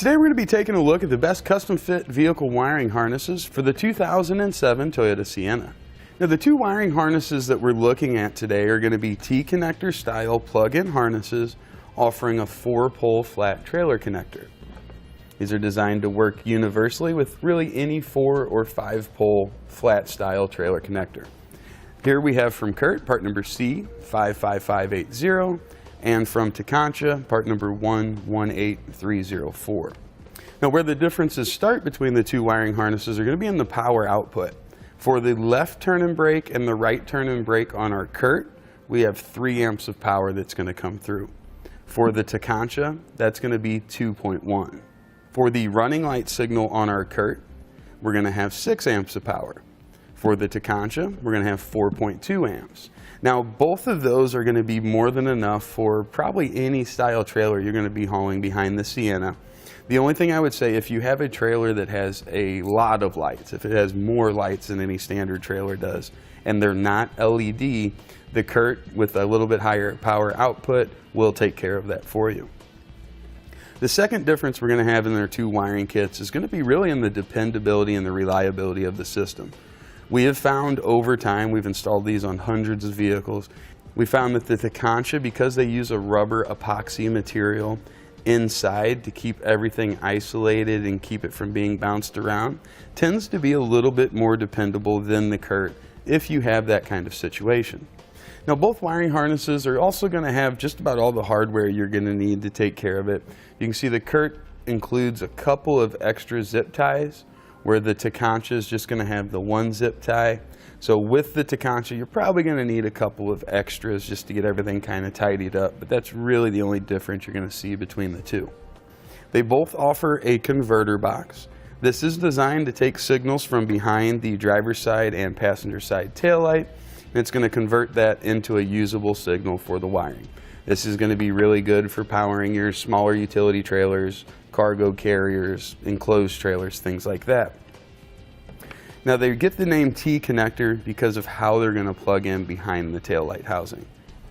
Today we're going to be taking a look at the best custom fit vehicle wiring harnesses for the 2007 Toyota Sienna. Now the two wiring harnesses that we're looking at today are going to be TConnector style plug-in harnesses offering a 4-pole flat trailer connector. These are designed to work universally with really any 4 or 5-pole flat style trailer connector. Here we have from Curt part number C55580 and from Tekonsha part number 118304. Now where the differences start between the two wiring harnesses are going to be in the power output. For the left turn and brake and the right turn and brake on our Curt, we have 3 amps of power that's going to come through. For the Tekonsha, that's going to be 2.1. For the running light signal on our Curt, we're going to have 6 amps of power. For the Tekonsha, we're going to have 4.2 amps. Now both of those are going to be more than enough for probably any style trailer you're going to be hauling behind the Sienna. The only thing I would say, if you have a trailer that has a lot of lights, if it has more lights than any standard trailer does, and they're not LED, the Curt with a little bit higher power output will take care of that for you. The second difference we're going to have in their two wiring kits is going to be really in the dependability and the reliability of the system. We have found over time, we've installed these on hundreds of vehicles, we found that the Tekonsha, because they use a rubber epoxy material inside to keep everything isolated and keep it from being bounced around, tends to be a little bit more dependable than the Curt if you have that kind of situation. Now both wiring harnesses are also going to have just about all the hardware you're going to need to take care of it. You can see the Curt includes a couple of extra zip ties, where the Tekonsha is just going to have the 1 zip tie. So with the Tekonsha, you're probably going to need a couple of extras just to get everything kind of tidied up, but that's really the only difference you're going to see between the two. They both offer a converter box. This is designed to take signals from behind the driver's side and passenger side taillight, and it's going to convert that into a usable signal for the wiring. This is going to be really good for powering your smaller utility trailers, cargo carriers, enclosed trailers, things like that. Now they get the name TConnector because of how they're going to plug in behind the taillight housing.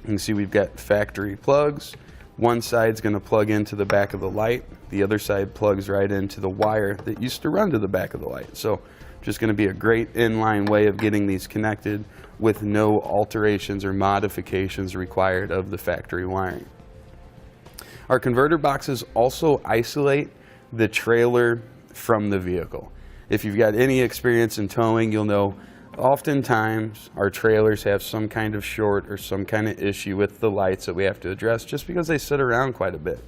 You can see we've got factory plugs. One side's going to plug into the back of the light. The other side plugs right into the wire that used to run to the back of the light. So just going to be a great inline way of getting these connected with no alterations or modifications required of the factory wiring. Our converter boxes also isolate the trailer from the vehicle. If you've got any experience in towing, you'll know oftentimes our trailers have some kind of short or some kind of issue with the lights that we have to address just because they sit around quite a bit.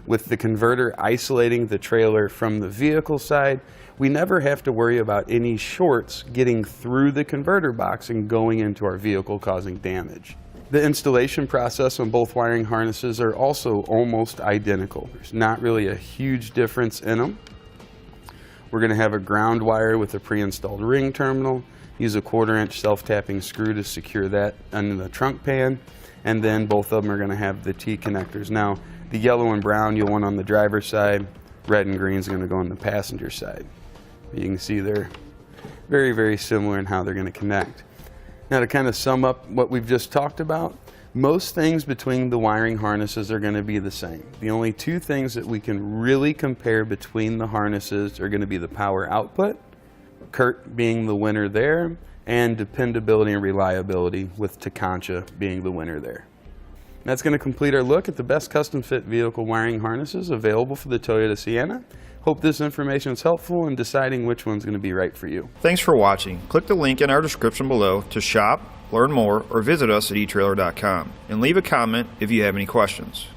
With the converter isolating the trailer from the vehicle side, we never have to worry about any shorts getting through the converter box and going into our vehicle causing damage. The installation process on both wiring harnesses are also almost identical. There's not really a huge difference in them. We're going to have a ground wire with a pre-installed ring terminal, use a 1/4 inch self-tapping screw to secure that under the trunk pan, and then both of them are going to have the T-connectors. Now the yellow and brown you'll want on the driver's side, red and green is going to go on the passenger side. You can see they're very, very similar in how they're going to connect. Now to kind of sum up what we've just talked about, most things between the wiring harnesses are going to be the same. The only two things that we can really compare between the harnesses are going to be the power output, Curt being the winner there, and dependability and reliability with Tekonsha being the winner there. That's going to complete our look at the best custom fit vehicle wiring harnesses available for the Toyota Sienna. Hope this information is helpful in deciding which one's going to be right for you. Thanks for watching. Click the link in our description below to shop, learn more, or visit us at etrailer.com and leave a comment if you have any questions.